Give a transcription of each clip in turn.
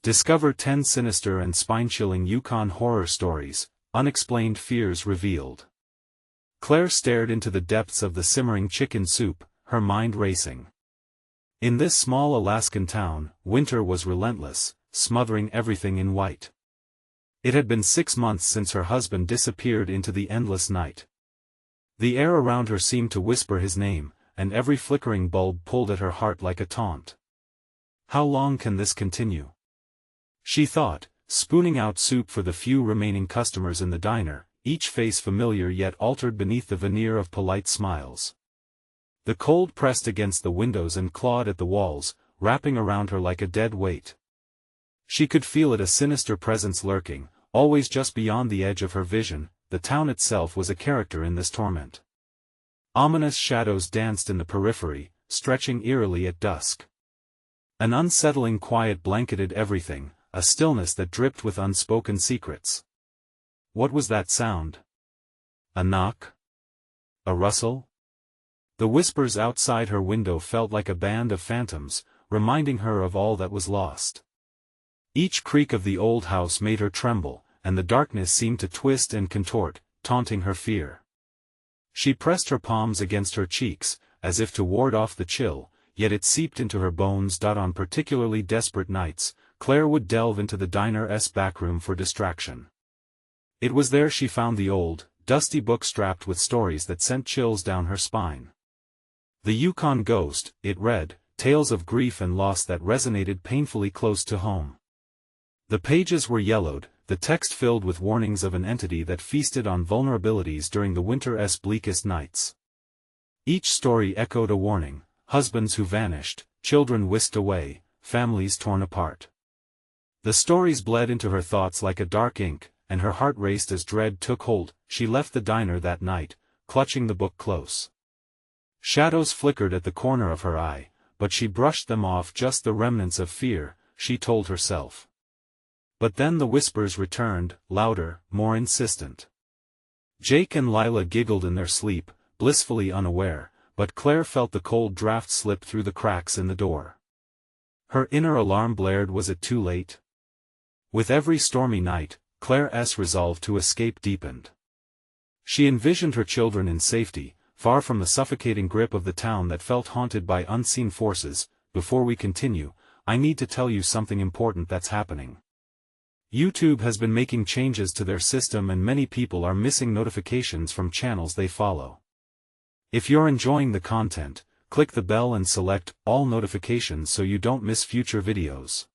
Discover 10 sinister and spine-chilling Yukon horror stories, unexplained fears revealed. Claire stared into the depths of the simmering chicken soup, her mind racing. In this small Alaskan town, winter was relentless, smothering everything in white. It had been 6 months since her husband disappeared into the endless night. The air around her seemed to whisper his name, and every flickering bulb pulled at her heart like a taunt. How long can this continue? She thought, spooning out soup for the few remaining customers in the diner, each face familiar yet altered beneath the veneer of polite smiles. The cold pressed against the windows and clawed at the walls, wrapping around her like a dead weight. She could feel it, a sinister presence lurking, always just beyond the edge of her vision. The town itself was a character in this torment. Ominous shadows danced in the periphery, stretching eerily at dusk. An unsettling quiet blanketed everything, a stillness that dripped with unspoken secrets. What was that sound? A knock? A rustle? The whispers outside her window felt like a band of phantoms, reminding her of all that was lost. Each creak of the old house made her tremble, and the darkness seemed to twist and contort, taunting her fear. She pressed her palms against her cheeks, as if to ward off the chill, yet it seeped into her bones. On particularly desperate nights, Claire would delve into the diner's backroom for distraction. It was there she found the old, dusty book strapped with stories that sent chills down her spine. The Yukon Ghost, it read, tales of grief and loss that resonated painfully close to home. The pages were yellowed, the text filled with warnings of an entity that feasted on vulnerabilities during the winter's bleakest nights. Each story echoed a warning: husbands who vanished, children whisked away, families torn apart. The stories bled into her thoughts like a dark ink, and her heart raced as dread took hold. She left the diner that night, clutching the book close. Shadows flickered at the corner of her eye, but she brushed them off, just the remnants of fear, she told herself. But then the whispers returned, louder, more insistent. Jake and Lila giggled in their sleep, blissfully unaware, but Claire felt the cold draft slip through the cracks in the door. Her inner alarm blared. Was it too late? With every stormy night, Claire's resolve to escape deepened. She envisioned her children in safety, far from the suffocating grip of the town that felt haunted by unseen forces. Before we continue, I need to tell you something important that's happening. YouTube has been making changes to their system and many people are missing notifications from channels they follow. If you're enjoying the content, click the bell and select all notifications so you don't miss future videos.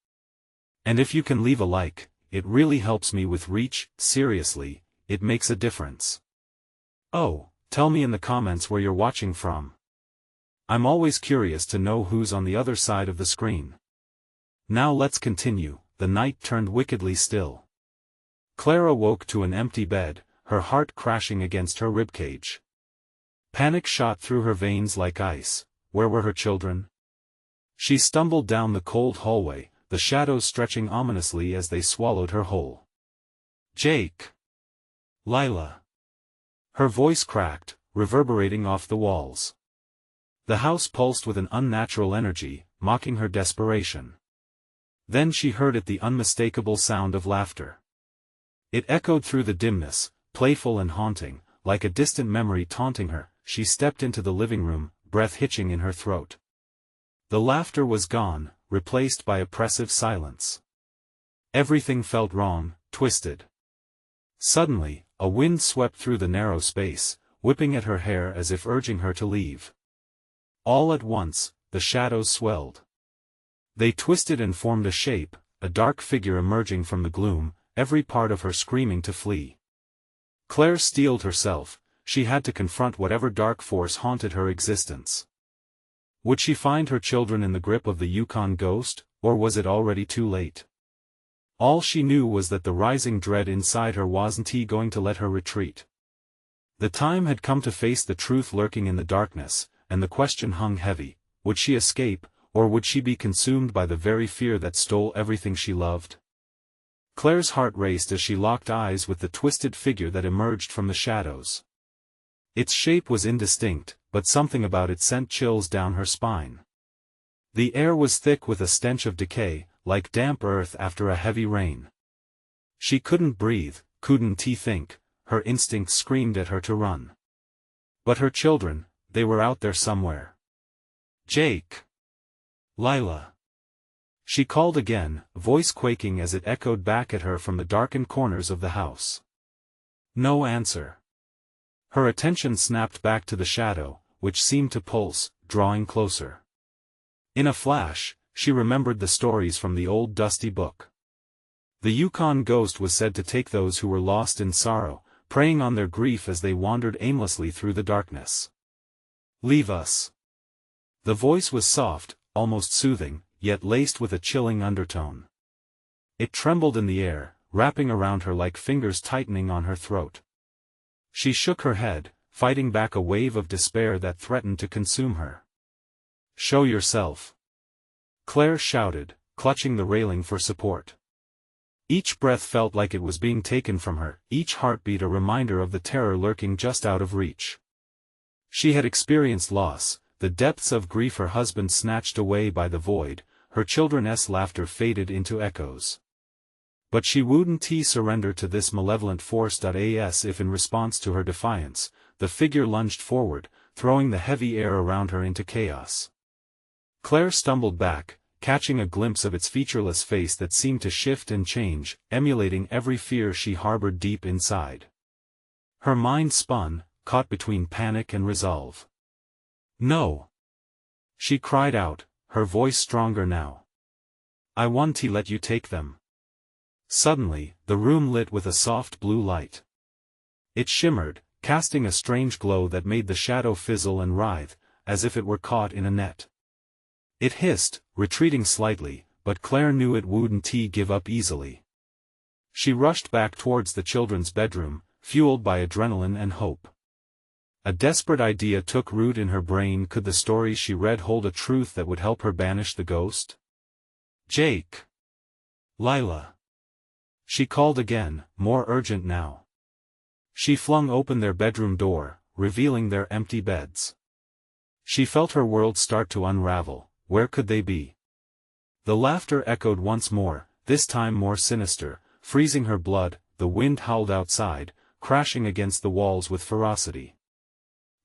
And if you can leave a like, it really helps me with reach. Seriously, it makes a difference. Oh, tell me in the comments where you're watching from. I'm always curious to know who's on the other side of the screen. Now let's continue. The night turned wickedly still. Claire awoke to an empty bed, her heart crashing against her ribcage. Panic shot through her veins like ice. Where were her children? She stumbled down the cold hallway, the shadows stretching ominously as they swallowed her whole. Jake! Lila! Her voice cracked, reverberating off the walls. The house pulsed with an unnatural energy, mocking her desperation. Then she heard it, the unmistakable sound of laughter. It echoed through the dimness, playful and haunting, like a distant memory taunting her. She stepped into the living room, breath hitching in her throat. The laughter was gone, replaced by oppressive silence. Everything felt wrong, twisted. Suddenly, a wind swept through the narrow space, whipping at her hair as if urging her to leave. All at once, the shadows swelled. They twisted and formed a shape, a dark figure emerging from the gloom, every part of her screaming to flee. Claire steeled herself. She had to confront whatever dark force haunted her existence. Would she find her children in the grip of the Yukon Ghost, or was it already too late? All she knew was that the rising dread inside her wasn't going to let her retreat. The time had come to face the truth lurking in the darkness, and the question hung heavy: would she escape, or would she be consumed by the very fear that stole everything she loved? Claire's heart raced as she locked eyes with the twisted figure that emerged from the shadows. Its shape was indistinct, but something about it sent chills down her spine. The air was thick with a stench of decay, like damp earth after a heavy rain. She couldn't breathe, couldn't think, her instincts screamed at her to run. But her children, they were out there somewhere. Jake! Lila! She called again, voice quaking as it echoed back at her from the darkened corners of the house. No answer. Her attention snapped back to the shadow, which seemed to pulse, drawing closer. In a flash, she remembered the stories from the old dusty book. The Yukon ghost was said to take those who were lost in sorrow, preying on their grief as they wandered aimlessly through the darkness. Leave us. The voice was soft, almost soothing, yet laced with a chilling undertone. It trembled in the air, wrapping around her like fingers tightening on her throat. She shook her head, fighting back a wave of despair that threatened to consume her. Show yourself! Claire shouted, clutching the railing for support. Each breath felt like it was being taken from her, each heartbeat a reminder of the terror lurking just out of reach. She had experienced loss, the depths of grief her husband snatched away by the void, her children's laughter faded into echoes. But she wouldn't surrender to this malevolent force. As if in response to her defiance, the figure lunged forward, throwing the heavy air around her into chaos. Claire stumbled back, catching a glimpse of its featureless face that seemed to shift and change, emulating every fear she harbored deep inside. Her mind spun, caught between panic and resolve. No! She cried out, her voice stronger now. I want to let you take them. Suddenly, the room lit with a soft blue light. It shimmered, casting a strange glow that made the shadow fizzle and writhe, as if it were caught in a net. It hissed, retreating slightly, but Claire knew it wouldn't give up easily. She rushed back towards the children's bedroom, fueled by adrenaline and hope. A desperate idea took root in her brain. Could the stories she read hold a truth that would help her banish the ghost? Jake! Lila! She called again, more urgent now. She flung open their bedroom door, revealing their empty beds. She felt her world start to unravel. Where could they be? The laughter echoed once more, this time more sinister, freezing her blood. The wind howled outside, crashing against the walls with ferocity.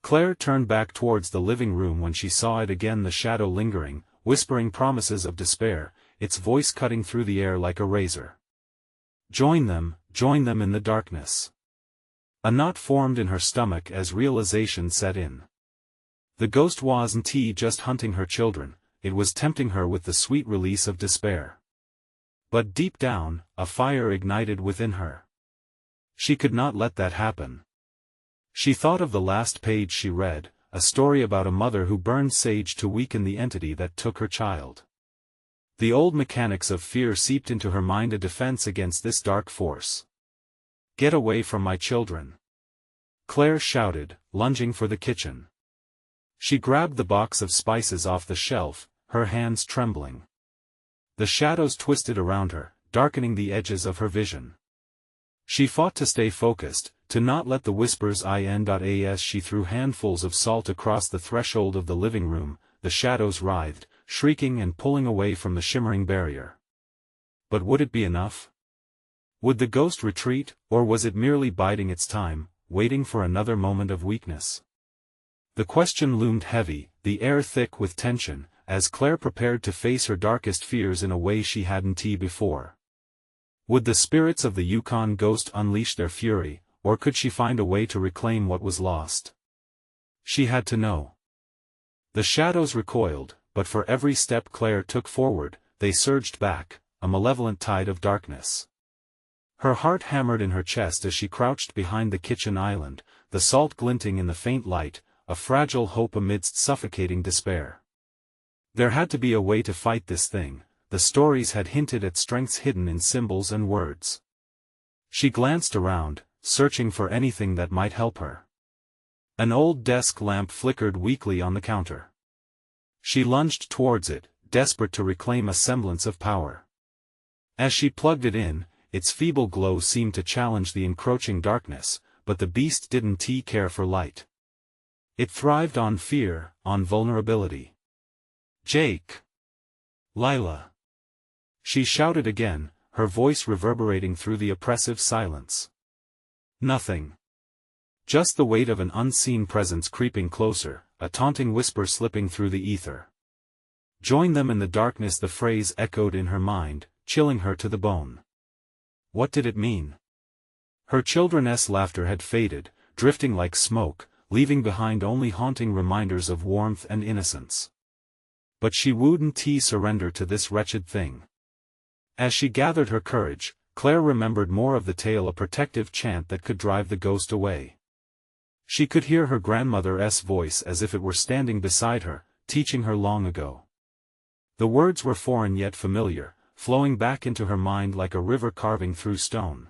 Claire turned back towards the living room when she saw it again, the shadow lingering, whispering promises of despair, its voice cutting through the air like a razor. Join them in the darkness. A knot formed in her stomach as realization set in. The ghost wasn't just hunting her children, it was tempting her with the sweet release of despair. But deep down, a fire ignited within her. She could not let that happen. She thought of the last page she read, a story about a mother who burned sage to weaken the entity that took her child. The old mechanics of fear seeped into her mind, a defense against this dark force. Get away from my children! Claire shouted, lunging for the kitchen. She grabbed the box of spices off the shelf, her hands trembling. The shadows twisted around her, darkening the edges of her vision. She fought to stay focused, to not let the whispers in. As she threw handfuls of salt across the threshold of the living room, the shadows writhed, shrieking and pulling away from the shimmering barrier. But would it be enough? Would the ghost retreat, or was it merely biding its time, waiting for another moment of weakness? The question loomed heavy, the air thick with tension, as Claire prepared to face her darkest fears in a way she hadn't before. Would the spirits of the Yukon ghost unleash their fury, or could she find a way to reclaim what was lost? She had to know. The shadows recoiled, but for every step Claire took forward, they surged back, a malevolent tide of darkness. Her heart hammered in her chest as she crouched behind the kitchen island, the salt glinting in the faint light, a fragile hope amidst suffocating despair. There had to be a way to fight this thing. The stories had hinted at strengths hidden in symbols and words. She glanced around, searching for anything that might help her. An old desk lamp flickered weakly on the counter. She lunged towards it, desperate to reclaim a semblance of power. As she plugged it in, its feeble glow seemed to challenge the encroaching darkness, but the beast didn't care for light. It thrived on fear, on vulnerability. Jake! Lila! She shouted again, her voice reverberating through the oppressive silence. Nothing. Just the weight of an unseen presence creeping closer, a taunting whisper slipping through the ether. Join them in the darkness. The phrase echoed in her mind, chilling her to the bone. What did it mean? Her children's laughter had faded, drifting like smoke, leaving behind only haunting reminders of warmth and innocence. But she wouldn't surrender to this wretched thing. As she gathered her courage, Claire remembered more of the tale, a protective chant that could drive the ghost away. She could hear her grandmother's voice as if it were standing beside her, teaching her long ago. The words were foreign yet familiar, flowing back into her mind like a river carving through stone.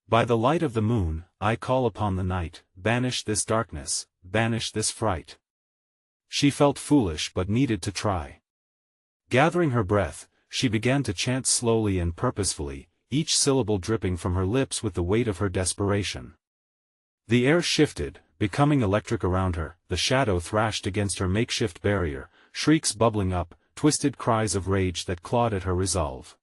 By the light of the moon, I call upon the night, banish this darkness, banish this fright. She felt foolish but needed to try. Gathering her breath, she began to chant slowly and purposefully, each syllable dripping from her lips with the weight of her desperation. The air shifted, becoming electric around her, the shadow thrashed against her makeshift barrier, shrieks bubbling up, twisted cries of rage that clawed at her resolve.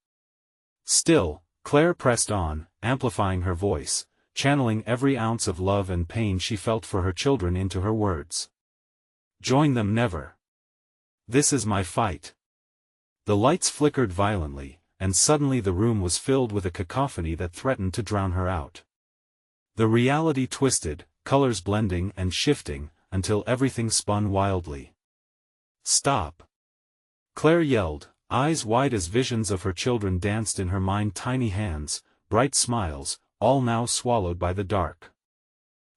Still, Claire pressed on, amplifying her voice, channeling every ounce of love and pain she felt for her children into her words. Join them never. This is my fight. The lights flickered violently, and suddenly the room was filled with a cacophony that threatened to drown her out. The reality twisted, colors blending and shifting, until everything spun wildly. Stop! Claire yelled, eyes wide as visions of her children danced in her mind. Tiny hands, bright smiles, all now swallowed by the dark.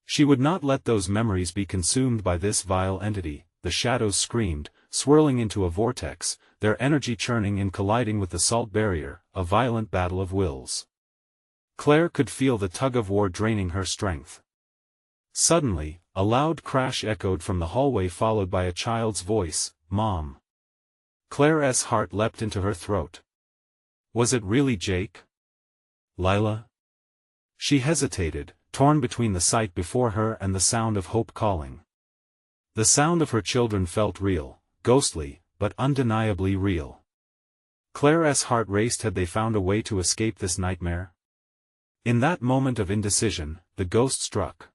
She would not let those memories be consumed by this vile entity. The shadows screamed, swirling into a vortex, their energy churning and colliding with the salt barrier, a violent battle of wills. Claire could feel the tug-of-war draining her strength. Suddenly, a loud crash echoed from the hallway, followed by a child's voice, "Mom." Claire's heart leapt into her throat. Was it really Jake? Lila? She hesitated, torn between the sight before her and the sound of hope calling. The sound of her children felt real, ghostly, but undeniably real. Claire's heart raced. Had they found a way to escape this nightmare? In that moment of indecision, the ghost struck.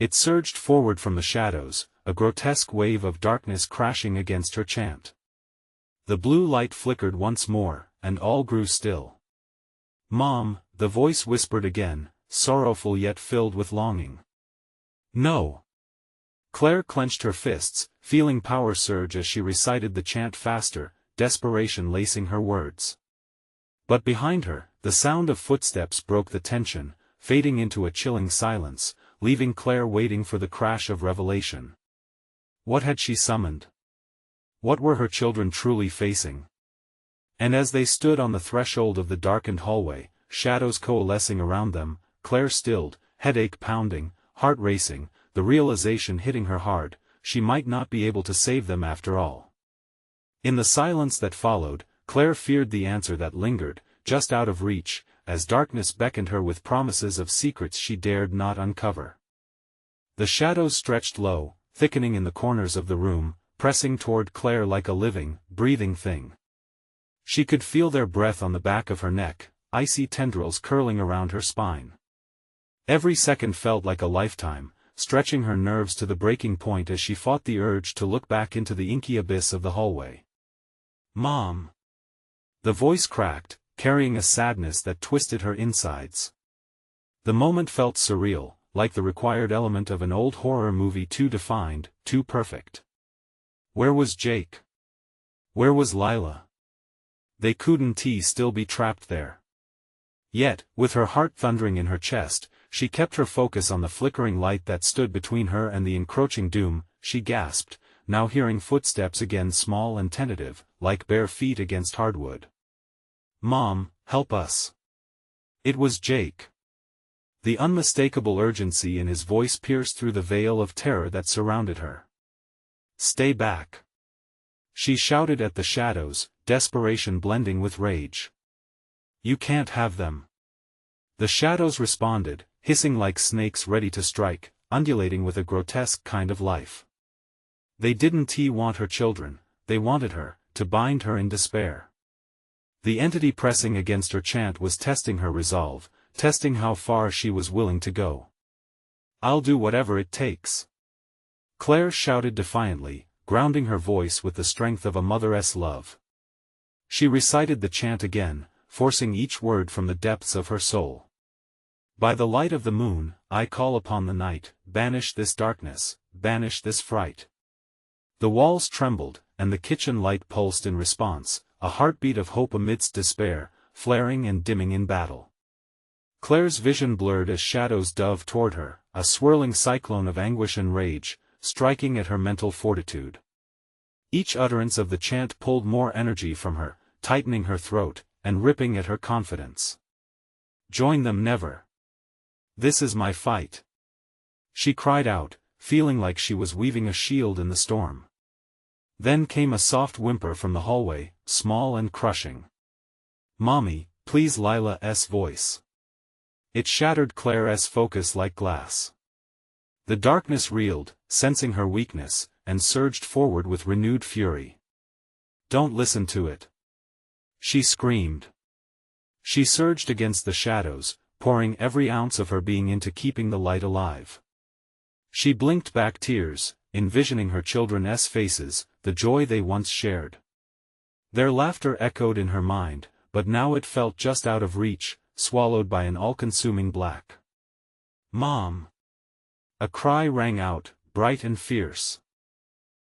It surged forward from the shadows, a grotesque wave of darkness crashing against her chant. The blue light flickered once more, and all grew still. "Mom," the voice whispered again, sorrowful yet filled with longing. "No." Claire clenched her fists, feeling power surge as she recited the chant faster, desperation lacing her words. But behind her, the sound of footsteps broke the tension, fading into a chilling silence, leaving Claire waiting for the crash of revelation. What had she summoned? What were her children truly facing? And as they stood on the threshold of the darkened hallway, shadows coalescing around them, Claire stilled, headache pounding, heart racing, the realization hitting her hard, she might not be able to save them after all. In the silence that followed, Claire feared the answer that lingered, just out of reach, as darkness beckoned her with promises of secrets she dared not uncover. The shadows stretched low, thickening in the corners of the room, pressing toward Claire like a living, breathing thing. She could feel their breath on the back of her neck, icy tendrils curling around her spine. Every second felt like a lifetime, stretching her nerves to the breaking point as she fought the urge to look back into the inky abyss of the hallway. "Mom!" The voice cracked, carrying a sadness that twisted her insides. The moment felt surreal, like the required element of an old horror movie, too defined, too perfect. Where was Jake? Where was Lila? They couldn't still be trapped there. Yet, with her heart thundering in her chest, she kept her focus on the flickering light that stood between her and the encroaching doom. She gasped, now hearing footsteps again, small and tentative, like bare feet against hardwood. "Mom, help us." It was Jake. The unmistakable urgency in his voice pierced through the veil of terror that surrounded her. "Stay back." She shouted at the shadows, desperation blending with rage. "You can't have them." The shadows responded, hissing like snakes ready to strike, undulating with a grotesque kind of life. They didn't want her children, they wanted her, to bind her in despair. The entity pressing against her chant was testing her resolve, testing how far she was willing to go. "I'll do whatever it takes," Claire shouted defiantly, grounding her voice with the strength of a mother's love. She recited the chant again, forcing each word from the depths of her soul. "By the light of the moon, I call upon the night, banish this darkness, banish this fright." The walls trembled, and the kitchen light pulsed in response, a heartbeat of hope amidst despair, flaring and dimming in battle. Claire's vision blurred as shadows dove toward her, a swirling cyclone of anguish and rage, striking at her mental fortitude. Each utterance of the chant pulled more energy from her, tightening her throat, and ripping at her confidence. "Join them never. This is my fight," she cried out, feeling like she was weaving a shield in the storm. Then came a soft whimper from the hallway, small and crushing. "Mommy, please." Lila's voice. It shattered Claire's focus like glass. The darkness reeled, sensing her weakness, and surged forward with renewed fury. "Don't listen to it," she screamed. She surged against the shadows, pouring every ounce of her being into keeping the light alive. She blinked back tears, envisioning her children's faces, the joy they once shared. Their laughter echoed in her mind, but now it felt just out of reach, swallowed by an all-consuming black. "Mom!" A cry rang out, bright and fierce.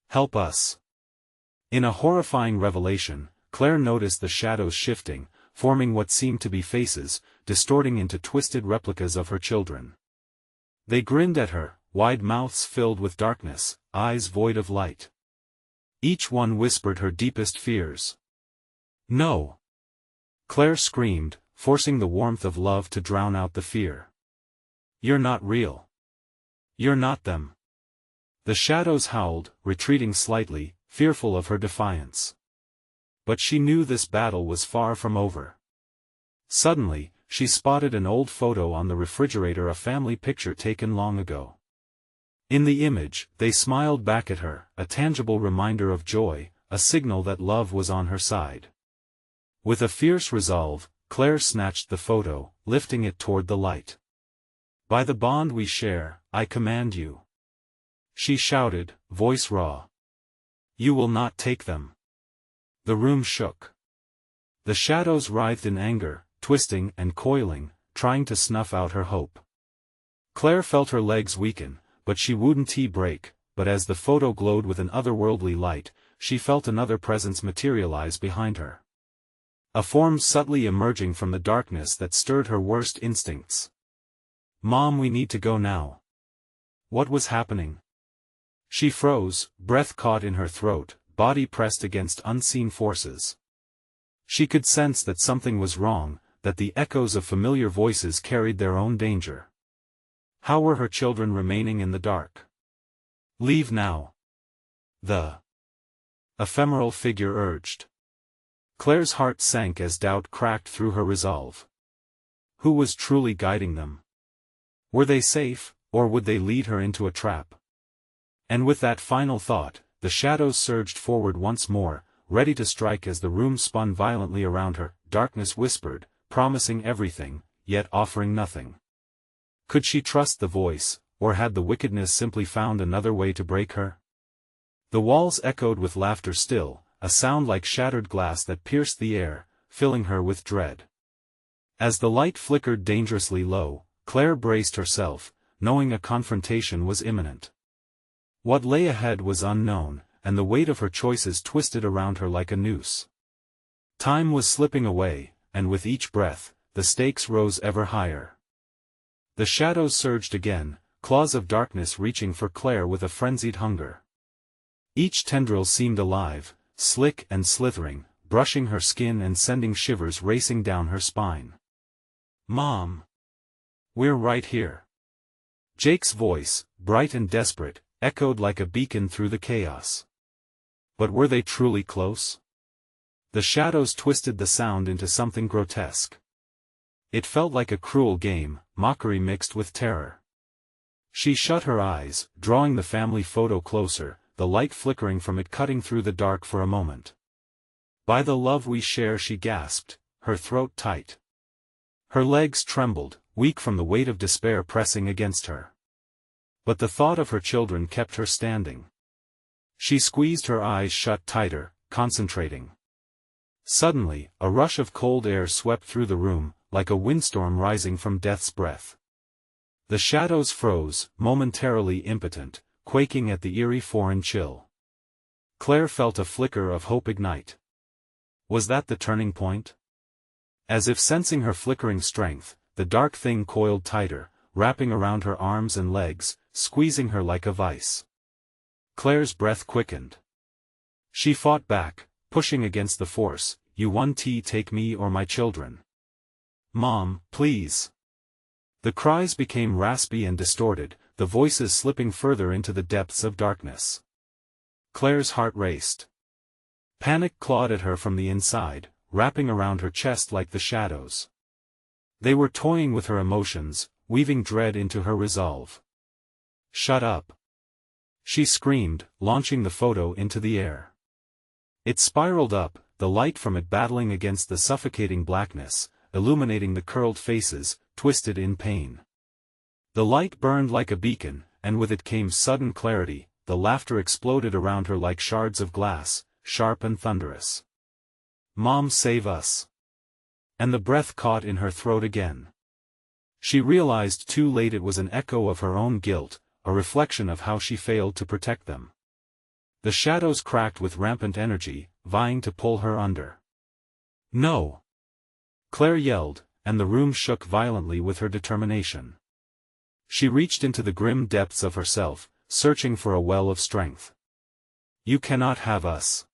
"Help us!" In a horrifying revelation, Claire noticed the shadows shifting, forming what seemed to be faces, distorting into twisted replicas of her children. They grinned at her, wide mouths filled with darkness, eyes void of light. Each one whispered her deepest fears. "No!" Claire screamed, forcing the warmth of love to drown out the fear. "You're not real. You're not them." The shadows howled, retreating slightly, fearful of her defiance. But she knew this battle was far from over. Suddenly, she spotted an old photo on the refrigerator, a family picture taken long ago. In the image, they smiled back at her, a tangible reminder of joy, a signal that love was on her side. With a fierce resolve, Claire snatched the photo, lifting it toward the light. "By the bond we share, I command you," she shouted, voice raw. "You will not take them." The room shook. The shadows writhed in anger, twisting and coiling, trying to snuff out her hope. Claire felt her legs weaken, but she wouldn't break, but as the photo glowed with an otherworldly light, she felt another presence materialize behind her. A form subtly emerging from the darkness that stirred her worst instincts. "Mom, we need to go now." What was happening? She froze, breath caught in her throat, body pressed against unseen forces. She could sense that something was wrong, that the echoes of familiar voices carried their own danger. How were her children remaining in the dark? "Leave now." The ephemeral figure urged. Claire's heart sank as doubt cracked through her resolve. Who was truly guiding them? Were they safe, or would they lead her into a trap? And with that final thought, the shadows surged forward once more, ready to strike as the room spun violently around her. Darkness whispered, promising everything, yet offering nothing. Could she trust the voice, or had the wickedness simply found another way to break her? The walls echoed with laughter still, a sound like shattered glass that pierced the air, filling her with dread. As the light flickered dangerously low, Claire braced herself, knowing a confrontation was imminent. What lay ahead was unknown, and the weight of her choices twisted around her like a noose. Time was slipping away, and with each breath, the stakes rose ever higher. The shadows surged again, claws of darkness reaching for Claire with a frenzied hunger. Each tendril seemed alive, slick and slithering, brushing her skin and sending shivers racing down her spine. "Mom! We're right here." Jake's voice, bright and desperate, echoed like a beacon through the chaos. But were they truly close? The shadows twisted the sound into something grotesque. It felt like a cruel game, mockery mixed with terror. She shut her eyes, drawing the family photo closer, the light flickering from it cutting through the dark for a moment. By the love we share, she gasped, her throat tight. Her legs trembled, weak from the weight of despair pressing against her. But the thought of her children kept her standing. She squeezed her eyes shut tighter, concentrating. Suddenly, a rush of cold air swept through the room, like a windstorm rising from death's breath. The shadows froze, momentarily impotent, quaking at the eerie foreign chill. Claire felt a flicker of hope ignite. Was that the turning point? As if sensing her flickering strength, the dark thing coiled tighter, wrapping around her arms and legs, squeezing her like a vice. Claire's breath quickened. She fought back, pushing against the force. "You won't take me or my children. Mom, please." The cries became raspy and distorted, the voices slipping further into the depths of darkness. Claire's heart raced. Panic clawed at her from the inside, wrapping around her chest like the shadows. They were toying with her emotions, weaving dread into her resolve. "Shut up!" she screamed, launching the photo into the air. It spiraled up, the light from it battling against the suffocating blackness, illuminating the curled faces, twisted in pain. The light burned like a beacon, and with it came sudden clarity. The laughter exploded around her like shards of glass, sharp and thunderous. "Mom, save us!" And the breath caught in her throat again. She realized too late it was an echo of her own guilt, a reflection of how she failed to protect them. The shadows cracked with rampant energy, vying to pull her under. "No!" Claire yelled, and the room shook violently with her determination. She reached into the grim depths of herself, searching for a well of strength. "You cannot have us."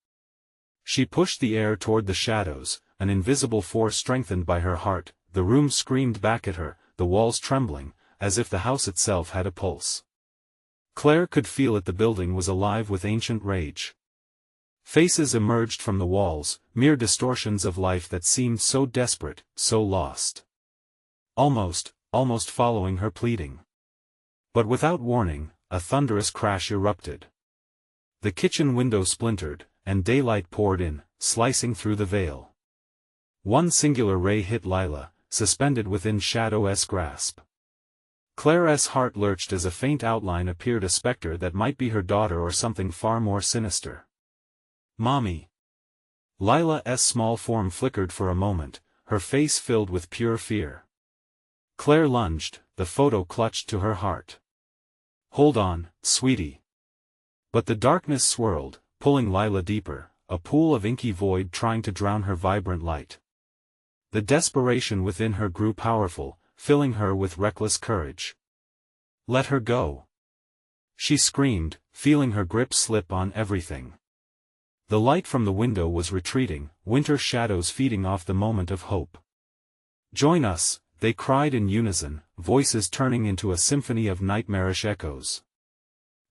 She pushed the air toward the shadows, an invisible force strengthened by her heart. The room screamed back at her, the walls trembling, as if the house itself had a pulse. Claire could feel it. The building was alive with ancient rage. Faces emerged from the walls, mere distortions of life that seemed so desperate, so lost. Almost following her pleading. But without warning, a thunderous crash erupted. The kitchen window splintered, and daylight poured in, slicing through the veil. One singular ray hit Lila, suspended within Shadow's grasp. Claire's heart lurched as a faint outline appeared, a specter that might be her daughter or something far more sinister. "Mommy!" Lila's small form flickered for a moment, her face filled with pure fear. Claire lunged, the photo clutched to her heart. "Hold on, sweetie." But the darkness swirled, pulling Lila deeper, a pool of inky void trying to drown her vibrant light. The desperation within her grew powerful, filling her with reckless courage. "Let her go!" she screamed, feeling her grip slip on everything. The light from the window was retreating, winter shadows feeding off the moment of hope. "Join us!" they cried in unison, voices turning into a symphony of nightmarish echoes.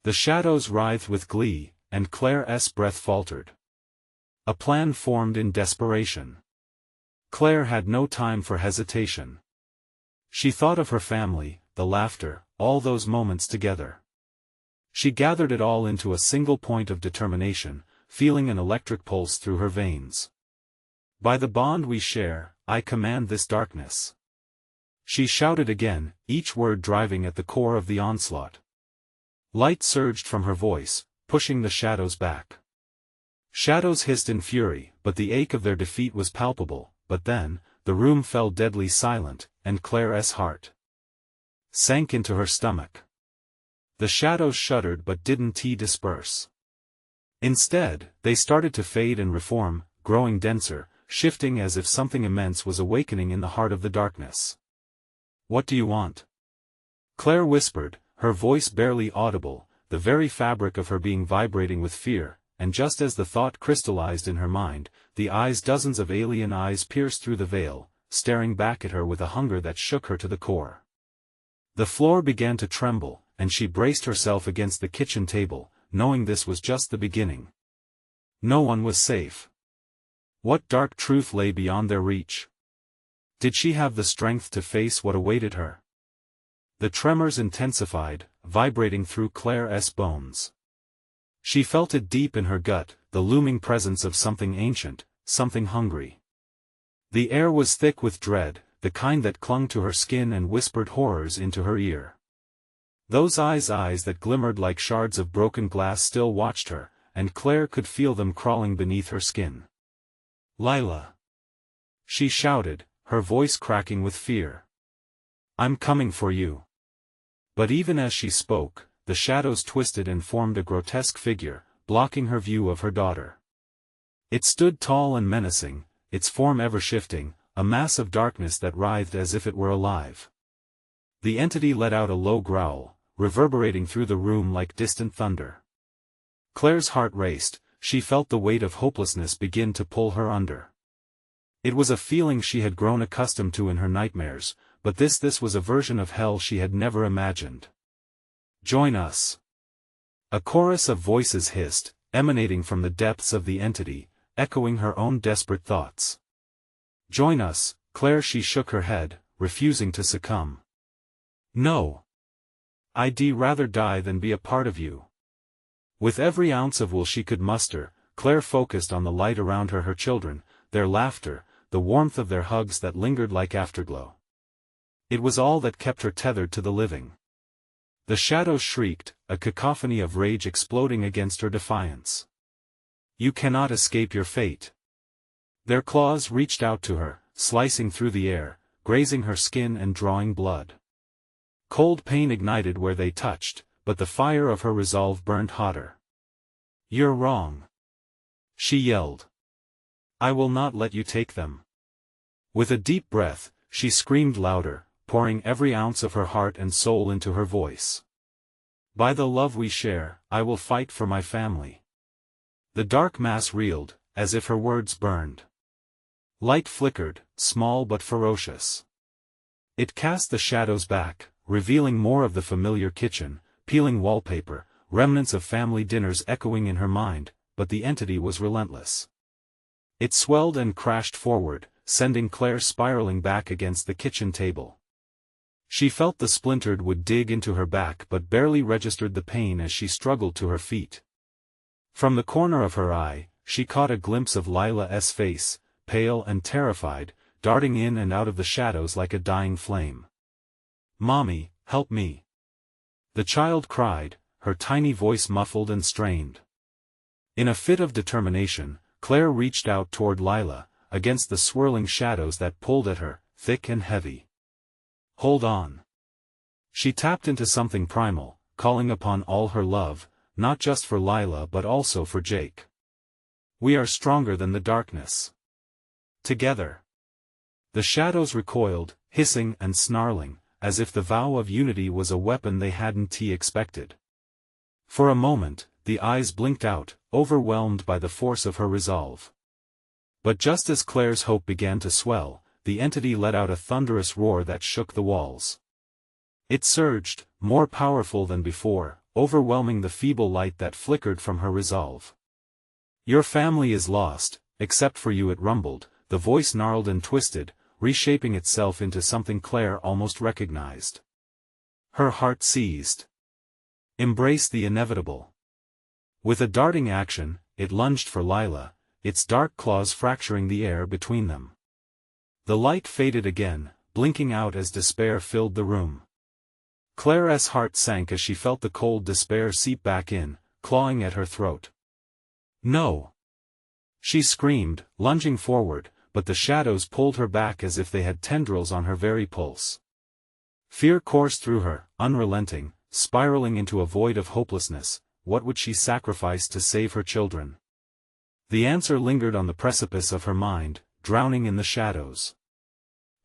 The shadows writhed with glee, and Claire's breath faltered. A plan formed in desperation. Claire had no time for hesitation. She thought of her family, the laughter, all those moments together. She gathered it all into a single point of determination, feeling an electric pulse through her veins. "By the bond we share, I command this darkness." She shouted again, each word driving at the core of the onslaught. Light surged from her voice, pushing the shadows back. Shadows hissed in fury, but the ache of their defeat was palpable. But then, the room fell deadly silent, and Claire's heart sank into her stomach. The shadows shuddered but didn't disperse. Instead, they started to fade and reform, growing denser, shifting as if something immense was awakening in the heart of the darkness. "What do you want?" Claire whispered, her voice barely audible, the very fabric of her being vibrating with fear, and just as the thought crystallized in her mind, dozens of alien eyes pierced through the veil, staring back at her with a hunger that shook her to the core. The floor began to tremble, and she braced herself against the kitchen table, knowing this was just the beginning. No one was safe. What dark truth lay beyond their reach? Did she have the strength to face what awaited her? The tremors intensified, vibrating through Claire's bones. She felt it deep in her gut, the looming presence of something ancient, something hungry. The air was thick with dread, the kind that clung to her skin and whispered horrors into her ear. Those eyes that glimmered like shards of broken glass still watched her, and Claire could feel them crawling beneath her skin. "Lila!" she shouted, her voice cracking with fear. "I'm coming for you." But even as she spoke, the shadows twisted and formed a grotesque figure, blocking her view of her daughter. It stood tall and menacing, its form ever shifting, a mass of darkness that writhed as if it were alive. The entity let out a low growl, reverberating through the room like distant thunder. Claire's heart raced, she felt the weight of hopelessness begin to pull her under. It was a feeling she had grown accustomed to in her nightmares, but this was a version of hell she had never imagined. "Join us!" A chorus of voices hissed, emanating from the depths of the entity, echoing her own desperate thoughts. "Join us, Claire." She shook her head, refusing to succumb. "No. I'd rather die than be a part of you." With every ounce of will she could muster, Claire focused on the light around her children, their laughter, the warmth of their hugs that lingered like afterglow. It was all that kept her tethered to the living. The shadows shrieked, a cacophony of rage exploding against her defiance. "You cannot escape your fate." Their claws reached out to her, slicing through the air, grazing her skin and drawing blood. Cold pain ignited where they touched, but the fire of her resolve burned hotter. "You're wrong," she yelled. "I will not let you take them." With a deep breath, she screamed louder, pouring every ounce of her heart and soul into her voice. "By the love we share, I will fight for my family." The dark mass reeled, as if her words burned. Light flickered, small but ferocious. It cast the shadows back, revealing more of the familiar kitchen, peeling wallpaper, remnants of family dinners echoing in her mind, but the entity was relentless. It swelled and crashed forward, sending Claire spiraling back against the kitchen table. She felt the splintered wood dig into her back but barely registered the pain as she struggled to her feet. From the corner of her eye, she caught a glimpse of Lila's face, pale and terrified, darting in and out of the shadows like a dying flame. "Mommy, help me!" the child cried, her tiny voice muffled and strained. In a fit of determination, Claire reached out toward Lila, against the swirling shadows that pulled at her, thick and heavy. "Hold on." She tapped into something primal, calling upon all her love, not just for Lila but also for Jake. "We are stronger than the darkness. Together." The shadows recoiled, hissing and snarling, as if the vow of unity was a weapon they hadn't expected. For a moment, the eyes blinked out, overwhelmed by the force of her resolve. But just as Claire's hope began to swell, the entity let out a thunderous roar that shook the walls. It surged, more powerful than before, overwhelming the feeble light that flickered from her resolve. "Your family is lost, except for you," it rumbled, the voice gnarled and twisted, reshaping itself into something Claire almost recognized. Her heart seized. "Embrace the inevitable." With a darting action, it lunged for Lila, its dark claws fracturing the air between them. The light faded again, blinking out as despair filled the room. Claire's heart sank as she felt the cold despair seep back in, clawing at her throat. "No!" she screamed, lunging forward, but the shadows pulled her back as if they had tendrils on her very pulse. Fear coursed through her, unrelenting, spiraling into a void of hopelessness. What would she sacrifice to save her children? The answer lingered on the precipice of her mind, drowning in the shadows.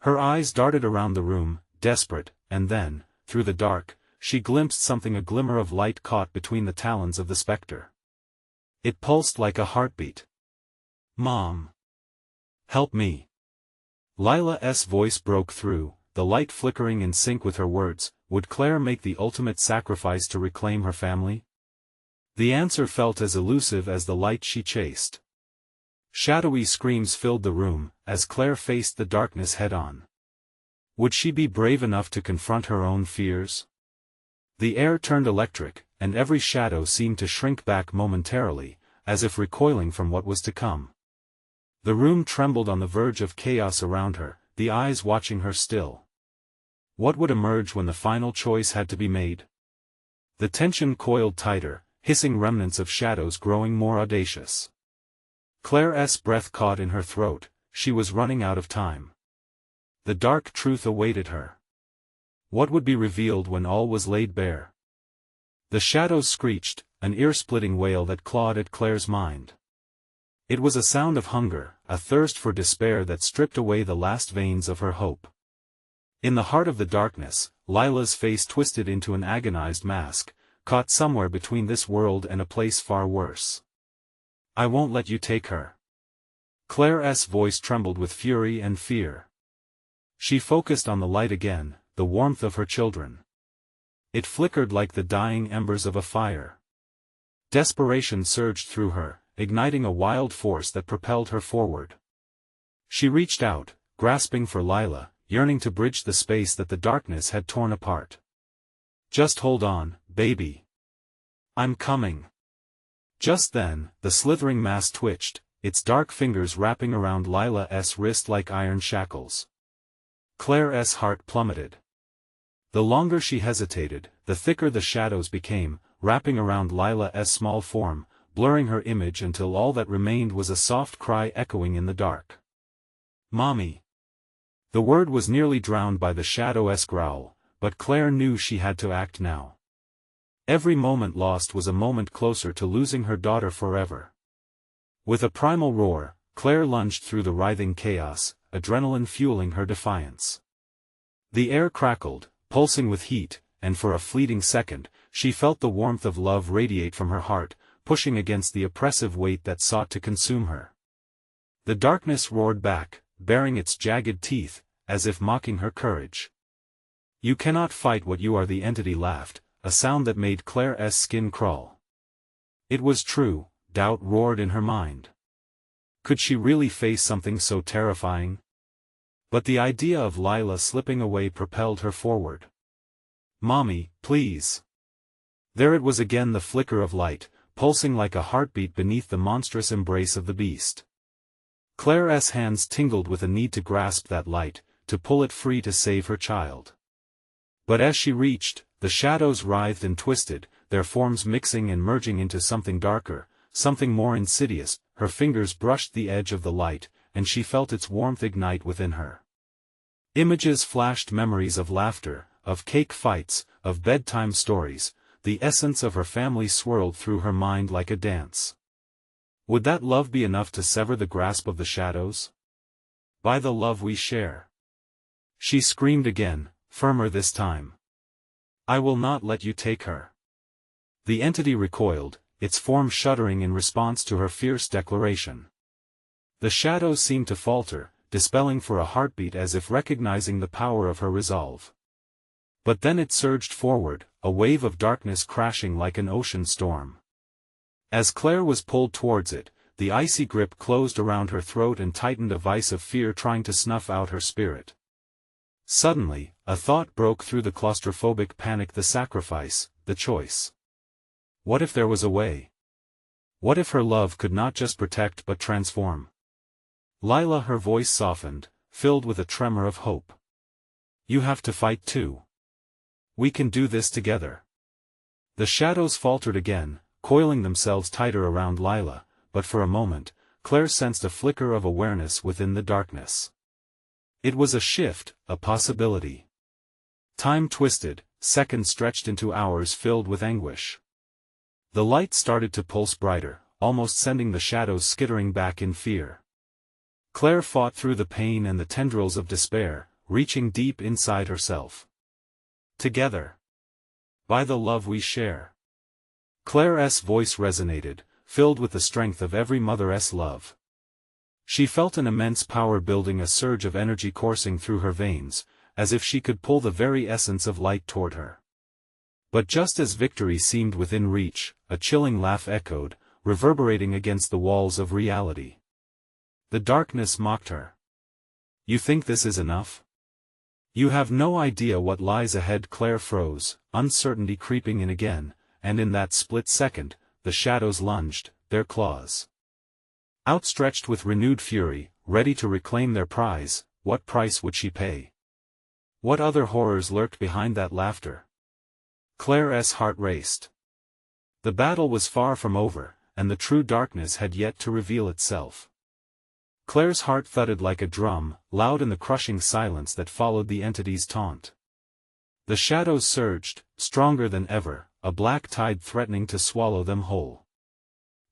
Her eyes darted around the room, desperate, and then, through the dark, she glimpsed something, a glimmer of light caught between the talons of the specter. It pulsed like a heartbeat. "Mom! Help me!" Lila's voice broke through, the light flickering in sync with her words. Would Claire make the ultimate sacrifice to reclaim her family? The answer felt as elusive as the light she chased. Shadowy screams filled the room, as Claire faced the darkness head-on. Would she be brave enough to confront her own fears? The air turned electric, and every shadow seemed to shrink back momentarily, as if recoiling from what was to come. The room trembled on the verge of chaos around her, the eyes watching her still. What would emerge when the final choice had to be made? The tension coiled tighter, hissing remnants of shadows growing more audacious. Claire's breath caught in her throat, she was running out of time. The dark truth awaited her. What would be revealed when all was laid bare? The shadows screeched, an ear-splitting wail that clawed at Claire's mind. It was a sound of hunger, a thirst for despair that stripped away the last veins of her hope. In the heart of the darkness, Lila's face twisted into an agonized mask, caught somewhere between this world and a place far worse. I won't let you take her. Claire's voice trembled with fury and fear. She focused on the light again, the warmth of her children. It flickered like the dying embers of a fire. Desperation surged through her, igniting a wild force that propelled her forward. She reached out, grasping for Lila, yearning to bridge the space that the darkness had torn apart. Just hold on, baby. I'm coming. Just then, the slithering mass twitched, its dark fingers wrapping around Lila's wrist like iron shackles. Claire's heart plummeted. The longer she hesitated, the thicker the shadows became, wrapping around Lila's small form, blurring her image until all that remained was a soft cry echoing in the dark. Mommy. The word was nearly drowned by the shadow's growl, but Claire knew she had to act now. Every moment lost was a moment closer to losing her daughter forever. With a primal roar, Claire lunged through the writhing chaos, adrenaline fueling her defiance. The air crackled, pulsing with heat, and for a fleeting second, she felt the warmth of love radiate from her heart, pushing against the oppressive weight that sought to consume her. The darkness roared back, baring its jagged teeth, as if mocking her courage. You cannot fight what you are. The entity laughed, a sound that made Claire's skin crawl. It was true, doubt roared in her mind. Could she really face something so terrifying? But the idea of Lila slipping away propelled her forward. Mommy, please. There it was again, the flicker of light, pulsing like a heartbeat beneath the monstrous embrace of the beast. Claire's hands tingled with a need to grasp that light, to pull it free to save her child. But as she reached, the shadows writhed and twisted, their forms mixing and merging into something darker, something more insidious. Her fingers brushed the edge of the light, and she felt its warmth ignite within her. Images flashed, memories of laughter, of cake fights, of bedtime stories. The essence of her family swirled through her mind like a dance. Would that love be enough to sever the grasp of the shadows? By the love we share. She screamed again, firmer this time. I will not let you take her. The entity recoiled, its form shuddering in response to her fierce declaration. The shadows seemed to falter, dispelling for a heartbeat as if recognizing the power of her resolve. But then it surged forward, a wave of darkness crashing like an ocean storm. As Claire was pulled towards it, the icy grip closed around her throat and tightened, a vice of fear trying to snuff out her spirit. Suddenly, a thought broke through the claustrophobic panic: the sacrifice, the choice. What if there was a way? What if her love could not just protect but transform? Lila, her voice softened, filled with a tremor of hope. You have to fight too. We can do this together. The shadows faltered again, coiling themselves tighter around Lila, but for a moment, Claire sensed a flicker of awareness within the darkness. It was a shift, a possibility. Time twisted, seconds stretched into hours filled with anguish. The light started to pulse brighter, almost sending the shadows skittering back in fear. Claire fought through the pain and the tendrils of despair, reaching deep inside herself. Together. By the love we share. Claire's voice resonated, filled with the strength of every mother's love. She felt an immense power building, a surge of energy coursing through her veins, as if she could pull the very essence of light toward her. But just as victory seemed within reach, a chilling laugh echoed, reverberating against the walls of reality. The darkness mocked her. You think this is enough? You have no idea what lies ahead. Claire froze, uncertainty creeping in again, and in that split second, the shadows lunged, their claws Outstretched with renewed fury, ready to reclaim their prize, what price would she pay? What other horrors lurked behind that laughter? Claire's heart raced. The battle was far from over, and the true darkness had yet to reveal itself. Claire's heart thudded like a drum, loud in the crushing silence that followed the entity's taunt. The shadows surged, stronger than ever, a black tide threatening to swallow them whole.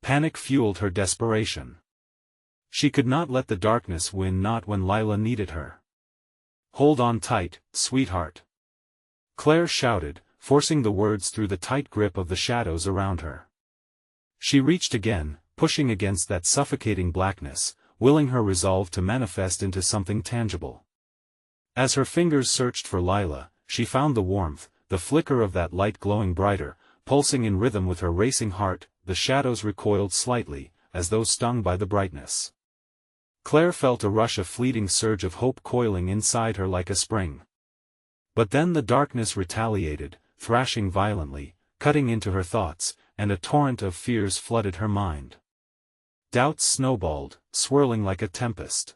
Panic fueled her desperation. She could not let the darkness win, not when Lila needed her. "Hold on tight, sweetheart," Claire shouted, forcing the words through the tight grip of the shadows around her. She reached again, pushing against that suffocating blackness, willing her resolve to manifest into something tangible. As her fingers searched for Lila, she found the warmth, the flicker of that light glowing brighter, pulsing in rhythm with her racing heart. The shadows recoiled slightly, as though stung by the brightness. Claire felt a rush, a fleeting surge of hope coiling inside her like a spring. But then the darkness retaliated, thrashing violently, cutting into her thoughts, and a torrent of fears flooded her mind. Doubts snowballed, swirling like a tempest.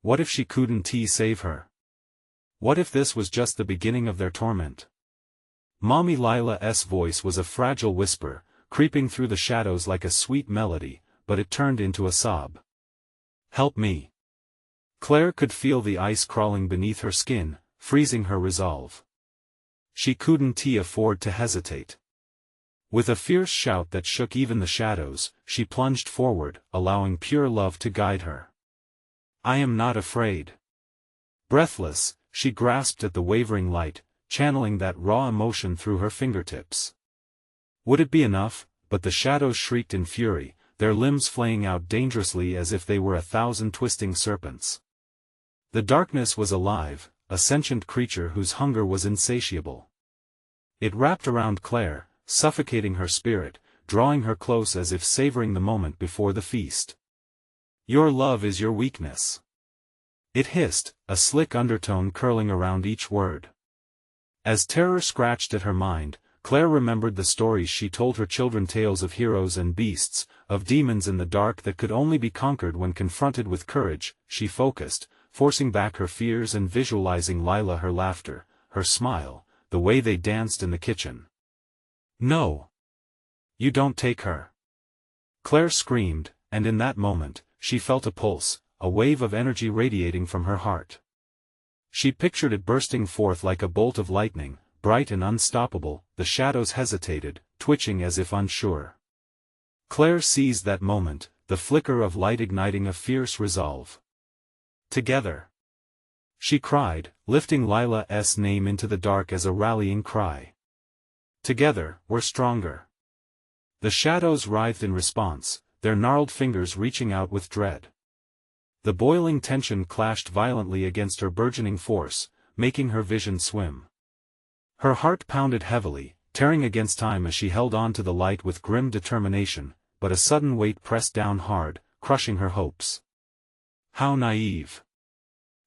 What if she couldn't save her? What if this was just the beginning of their torment? Mommy Lila's voice was a fragile whisper, creeping through the shadows like a sweet melody, but it turned into a sob. "Help me." Claire could feel the ice crawling beneath her skin, freezing her resolve. She couldn't afford to hesitate. With a fierce shout that shook even the shadows, she plunged forward, allowing pure love to guide her. "I am not afraid." Breathless, she grasped at the wavering light, channeling that raw emotion through her fingertips. Would it be enough? But the shadows shrieked in fury, their limbs flaying out dangerously as if they were 1,000 twisting serpents. The darkness was alive, a sentient creature whose hunger was insatiable. It wrapped around Claire, suffocating her spirit, drawing her close as if savoring the moment before the feast. "Your love is your weakness," it hissed, a slick undertone curling around each word. As terror scratched at her mind, Claire remembered the stories she told her children, tales of heroes and beasts, of demons in the dark that could only be conquered when confronted with courage. She focused, forcing back her fears and visualizing Lila, her laughter, her smile, the way they danced in the kitchen. "No! You don't take her!" Claire screamed, and in that moment, she felt a pulse, a wave of energy radiating from her heart. She pictured it bursting forth like a bolt of lightning, bright and unstoppable. The shadows hesitated, twitching as if unsure. Claire seized that moment, the flicker of light igniting a fierce resolve. "Together!" she cried, lifting Lila's name into the dark as a rallying cry. "Together, we're stronger." The shadows writhed in response, their gnarled fingers reaching out with dread. The boiling tension clashed violently against her burgeoning force, making her vision swim. Her heart pounded heavily, tearing against time as she held on to the light with grim determination, but a sudden weight pressed down hard, crushing her hopes. How naive!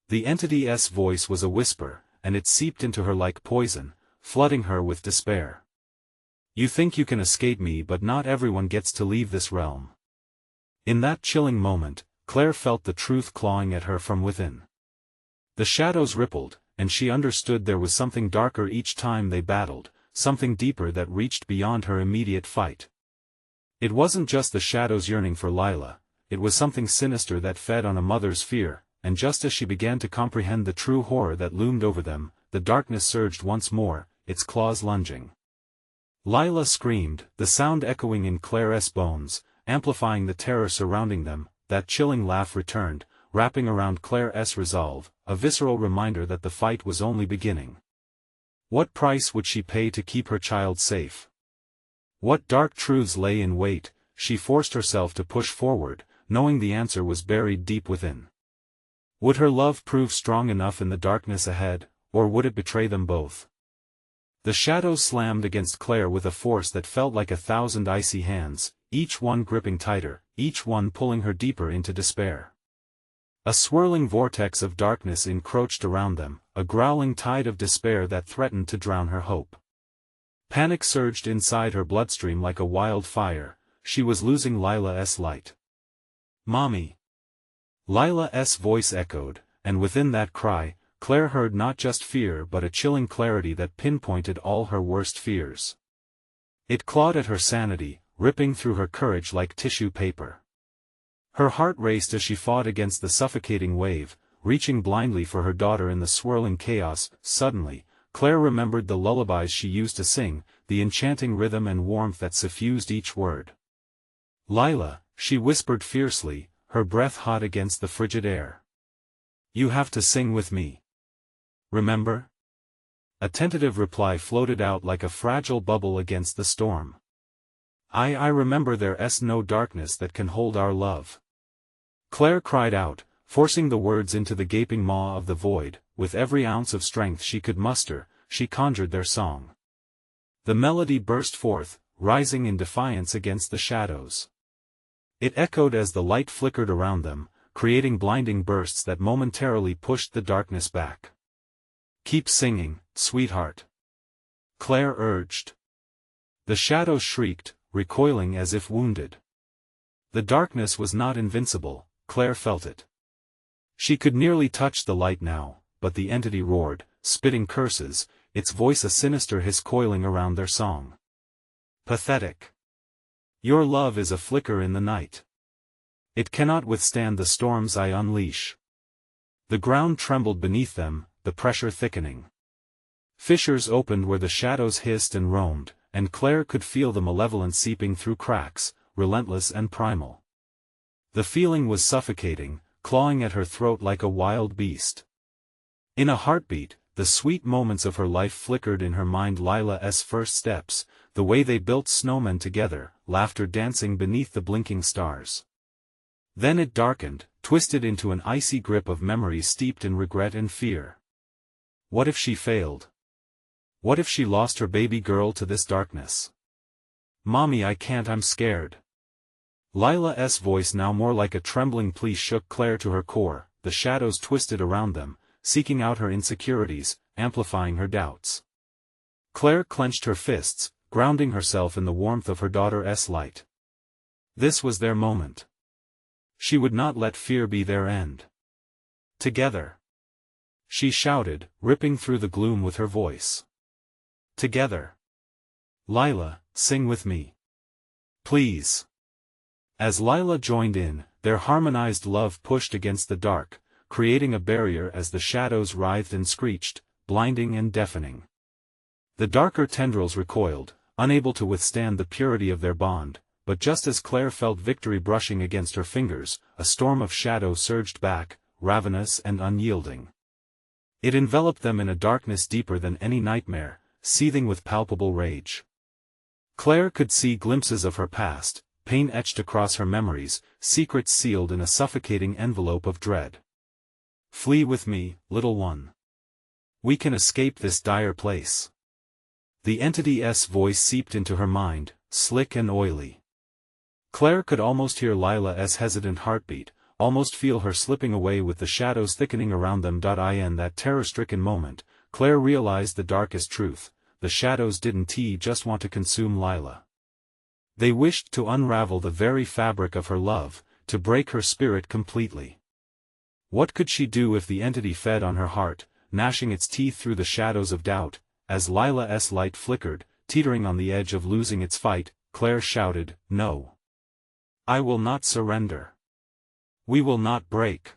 The entity's voice was a whisper, and it seeped into her like poison, flooding her with despair. "You think you can escape me, but not everyone gets to leave this realm." In that chilling moment, Claire felt the truth clawing at her from within. The shadows rippled, and she understood there was something darker each time they battled, something deeper that reached beyond her immediate fight. It wasn't just the shadows yearning for Lila, it was something sinister that fed on a mother's fear, and just as she began to comprehend the true horror that loomed over them, the darkness surged once more, its claws lunging. Lila screamed, the sound echoing in Claire's bones, amplifying the terror surrounding them. That chilling laugh returned, wrapping around Claire's resolve, a visceral reminder that the fight was only beginning. What price would she pay to keep her child safe? What dark truths lay in wait? She forced herself to push forward, knowing the answer was buried deep within. Would her love prove strong enough in the darkness ahead, or would it betray them both? The shadows slammed against Claire with a force that felt like 1,000 icy hands, each one gripping tighter, each one pulling her deeper into despair. A swirling vortex of darkness encroached around them, a growling tide of despair that threatened to drown her hope. Panic surged inside her bloodstream like a wild fire. She was losing Lila's light. "Mommy!" Lila's voice echoed, and within that cry, Claire heard not just fear but a chilling clarity that pinpointed all her worst fears. It clawed at her sanity, ripping through her courage like tissue paper. Her heart raced as she fought against the suffocating wave, reaching blindly for her daughter in the swirling chaos. Suddenly, Claire remembered the lullabies she used to sing, the enchanting rhythm and warmth that suffused each word. "Lila," she whispered fiercely, her breath hot against the frigid air. "You have to sing with me. Remember?" A tentative reply floated out like a fragile bubble against the storm. I remember there's no darkness that can hold our love." Claire cried out, forcing the words into the gaping maw of the void. With every ounce of strength she could muster, she conjured their song. The melody burst forth, rising in defiance against the shadows. It echoed as the light flickered around them, creating blinding bursts that momentarily pushed the darkness back. "Keep singing, sweetheart," Claire urged. The shadows shrieked, recoiling as if wounded. The darkness was not invincible, Claire felt it. She could nearly touch the light now, but the entity roared, spitting curses, its voice a sinister hiss coiling around their song. "Pathetic. Your love is a flicker in the night. It cannot withstand the storms I unleash." The ground trembled beneath them, the pressure thickening. Fissures opened where the shadows hissed and roamed, and Claire could feel the malevolence seeping through cracks, relentless and primal. The feeling was suffocating, clawing at her throat like a wild beast. In a heartbeat, the sweet moments of her life flickered in her mind. Lila's first steps, the way they built snowmen together, laughter dancing beneath the blinking stars. Then it darkened, twisted into an icy grip of memories steeped in regret and fear. What if she failed? What if she lost her baby girl to this darkness? "Mommy, I can't, I'm scared." Lila's voice, now more like a trembling plea, shook Claire to her core. The shadows twisted around them, seeking out her insecurities, amplifying her doubts. Claire clenched her fists, grounding herself in the warmth of her daughter's light. This was their moment. She would not let fear be their end. "Together!" she shouted, ripping through the gloom with her voice. "Together! Lila, sing with me. Please." As Lila joined in, their harmonized love pushed against the dark, creating a barrier as the shadows writhed and screeched, blinding and deafening. The darker tendrils recoiled, unable to withstand the purity of their bond, but just as Claire felt victory brushing against her fingers, a storm of shadow surged back, ravenous and unyielding. It enveloped them in a darkness deeper than any nightmare, seething with palpable rage. Claire could see glimpses of her past, pain etched across her memories, secrets sealed in a suffocating envelope of dread. "Flee with me, little one. We can escape this dire place." The entity's voice seeped into her mind, slick and oily. Claire could almost hear Lila's hesitant heartbeat, almost feel her slipping away with the shadows thickening around them. In that terror-stricken moment, Claire realized the darkest truth: the shadows didn't just want to consume Lila. They wished to unravel the very fabric of her love, to break her spirit completely. What could she do if the entity fed on her heart, gnashing its teeth through the shadows of doubt? As Lila's light flickered, teetering on the edge of losing its fight, Claire shouted, "No. I will not surrender. We will not break."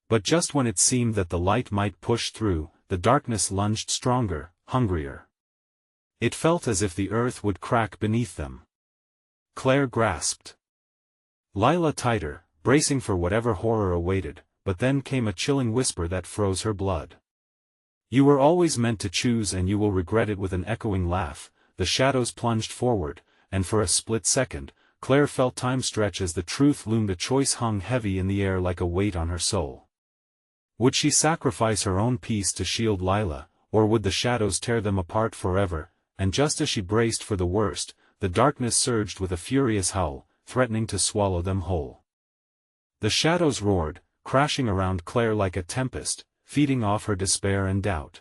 But just when it seemed that the light might push through, the darkness lunged stronger, hungrier. It felt as if the earth would crack beneath them. Claire grasped Lila tighter, bracing for whatever horror awaited, but then came a chilling whisper that froze her blood. "You were always meant to choose, and you will regret it." With an echoing laugh, the shadows plunged forward, and for a split second, Claire felt time stretch as the truth loomed. A choice hung heavy in the air like a weight on her soul. Would she sacrifice her own peace to shield Lila, or would the shadows tear them apart forever? And just as she braced for the worst, the darkness surged with a furious howl, threatening to swallow them whole. The shadows roared, crashing around Claire like a tempest, feeding off her despair and doubt.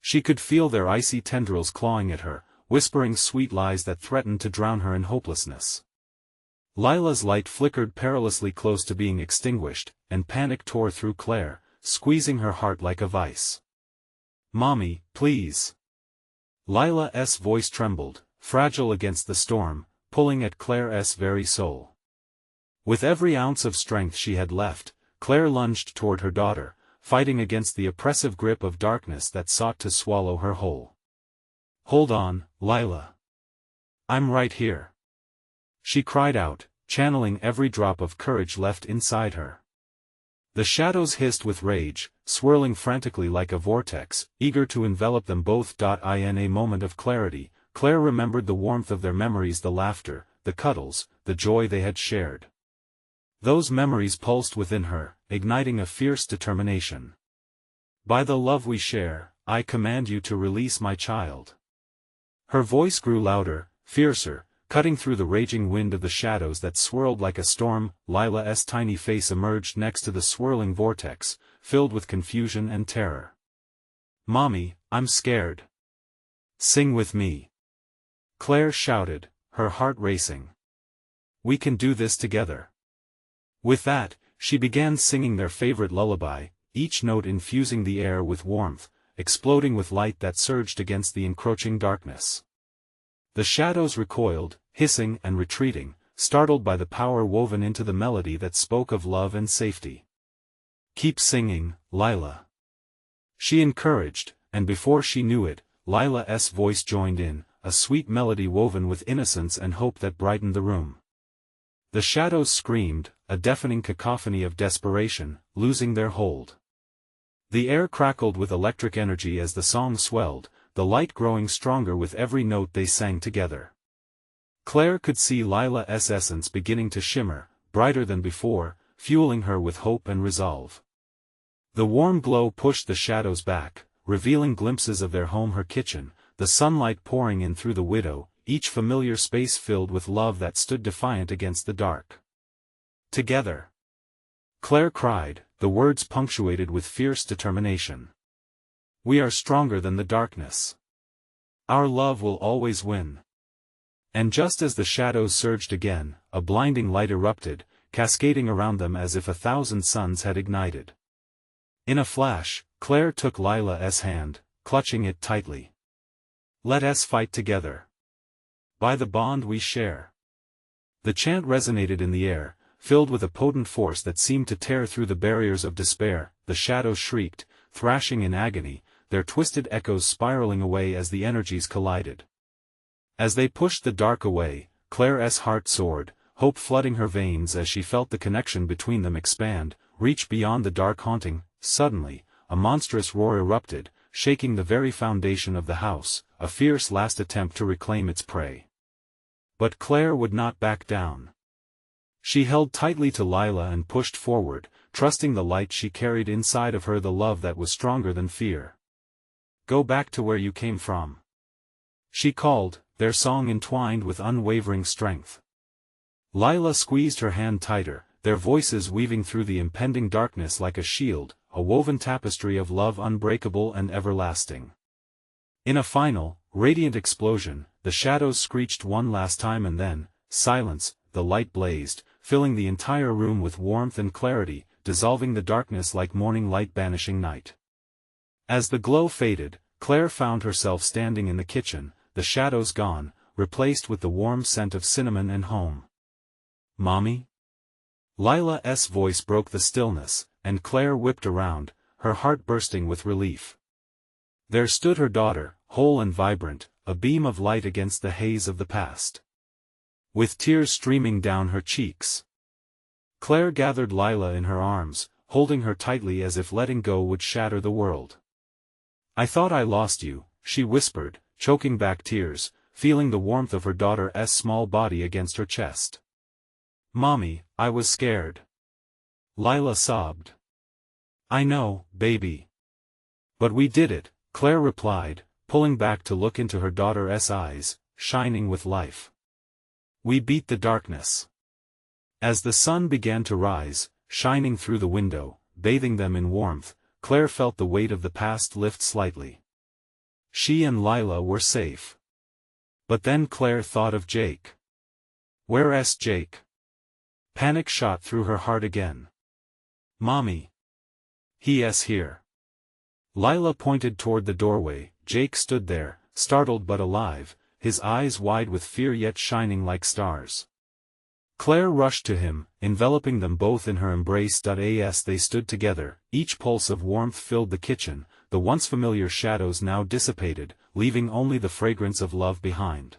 She could feel their icy tendrils clawing at her, whispering sweet lies that threatened to drown her in hopelessness. Lila's light flickered perilously close to being extinguished, and panic tore through Claire, squeezing her heart like a vice. "Mommy, please." Lila's voice trembled, fragile against the storm, pulling at Claire's very soul. With every ounce of strength she had left, Claire lunged toward her daughter, fighting against the oppressive grip of darkness that sought to swallow her whole. "Hold on, Lila. I'm right here," she cried out, channeling every drop of courage left inside her. The shadows hissed with rage, swirling frantically like a vortex, eager to envelop them both. In a moment of clarity, Claire remembered the warmth of their memories, the laughter, the cuddles, the joy they had shared. Those memories pulsed within her, igniting a fierce determination. "By the love we share, I command you to release my child." Her voice grew louder, fiercer, cutting through the raging wind of the shadows that swirled like a storm. Lila's tiny face emerged next to the swirling vortex, filled with confusion and terror. "Mommy, I'm scared." "Sing with me," Claire shouted, her heart racing. "We can do this together." With that, she began singing their favorite lullaby, each note infusing the air with warmth, exploding with light that surged against the encroaching darkness. The shadows recoiled, hissing and retreating, startled by the power woven into the melody that spoke of love and safety. "Keep singing, Lila," she encouraged, and before she knew it, Lila's voice joined in, a sweet melody woven with innocence and hope that brightened the room. The shadows screamed, a deafening cacophony of desperation, losing their hold. The air crackled with electric energy as the song swelled, the light growing stronger with every note they sang together. Claire could see Lila's essence beginning to shimmer, brighter than before, fueling her with hope and resolve. The warm glow pushed the shadows back, revealing glimpses of their home, her kitchen, the sunlight pouring in through the window, each familiar space filled with love that stood defiant against the dark. "Together," Claire cried, the words punctuated with fierce determination. "We are stronger than the darkness. Our love will always win." And just as the shadows surged again, a blinding light erupted, cascading around them as if 1,000 suns had ignited. In a flash, Claire took Lila's hand, clutching it tightly. "Let us fight together. By the bond we share." The chant resonated in the air, filled with a potent force that seemed to tear through the barriers of despair. The shadows shrieked, thrashing in agony, their twisted echoes spiraling away as the energies collided. As they pushed the dark away, Claire's heart soared, hope flooding her veins as she felt the connection between them expand, reach beyond the dark haunting. Suddenly, a monstrous roar erupted, shaking the very foundation of the house, a fierce last attempt to reclaim its prey. But Claire would not back down. She held tightly to Lila and pushed forward, trusting the light she carried inside of her, the love that was stronger than fear. "Go back to where you came from," she called, their song entwined with unwavering strength. Lila squeezed her hand tighter, their voices weaving through the impending darkness like a shield, a woven tapestry of love unbreakable and everlasting. In a final, radiant explosion, the shadows screeched one last time, and then, silence. The light blazed, filling the entire room with warmth and clarity, dissolving the darkness like morning light banishing night. As the glow faded, Claire found herself standing in the kitchen, the shadows gone, replaced with the warm scent of cinnamon and home. "Mommy?" Lila's voice broke the stillness, and Claire whipped around, her heart bursting with relief. There stood her daughter, whole and vibrant, a beam of light against the haze of the past. With tears streaming down her cheeks, Claire gathered Lila in her arms, holding her tightly as if letting go would shatter the world. "I thought I lost you," she whispered, choking back tears, feeling the warmth of her daughter's small body against her chest. "Mommy, I was scared," Lila sobbed. "I know, baby. But we did it," Claire replied, pulling back to look into her daughter's eyes, shining with life. "We beat the darkness." As the sun began to rise, shining through the window, bathing them in warmth, Claire felt the weight of the past lift slightly. She and Lila were safe. But then Claire thought of Jake. Where's Jake? Panic shot through her heart again. Mommy. He's here. Lila pointed toward the doorway. Jake stood there, startled but alive, his eyes wide with fear yet shining like stars. Claire rushed to him, enveloping them both in her embrace. As they stood together, each pulse of warmth filled the kitchen, the once familiar shadows now dissipated, leaving only the fragrance of love behind.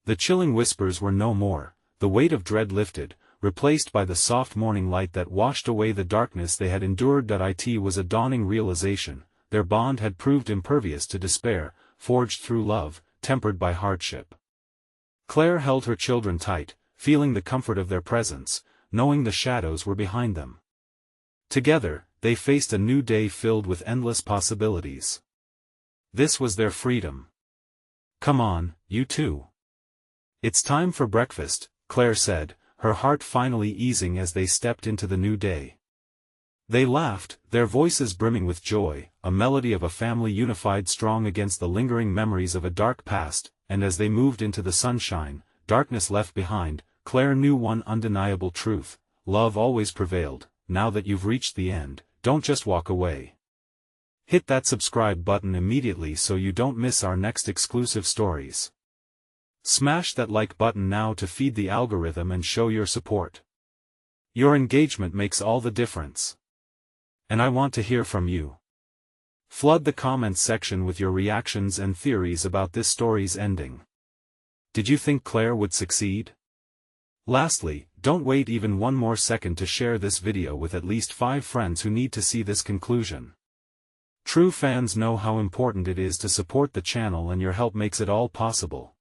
The chilling whispers were no more, the weight of dread lifted, replaced by the soft morning light that washed away the darkness they had endured. It was a dawning realization, their bond had proved impervious to despair, forged through love, tempered by hardship. Claire held her children tight, feeling the comfort of their presence, knowing the shadows were behind them. Together, they faced a new day filled with endless possibilities. This was their freedom. Come on, you two. It's time for breakfast, Claire said, her heart finally easing as they stepped into the new day. They laughed, their voices brimming with joy, a melody of a family unified strong against the lingering memories of a dark past, and as they moved into the sunshine, darkness left behind, Claire knew one undeniable truth: love always prevailed. Now that you've reached the end, don't just walk away. Hit that subscribe button immediately so you don't miss our next exclusive stories. Smash that like button now to feed the algorithm and show your support. Your engagement makes all the difference. And I want to hear from you. Flood the comments section with your reactions and theories about this story's ending. Did you think Claire would succeed? Lastly, don't wait even one more second to share this video with at least 5 friends who need to see this conclusion. True fans know how important it is to support the channel, and your help makes it all possible.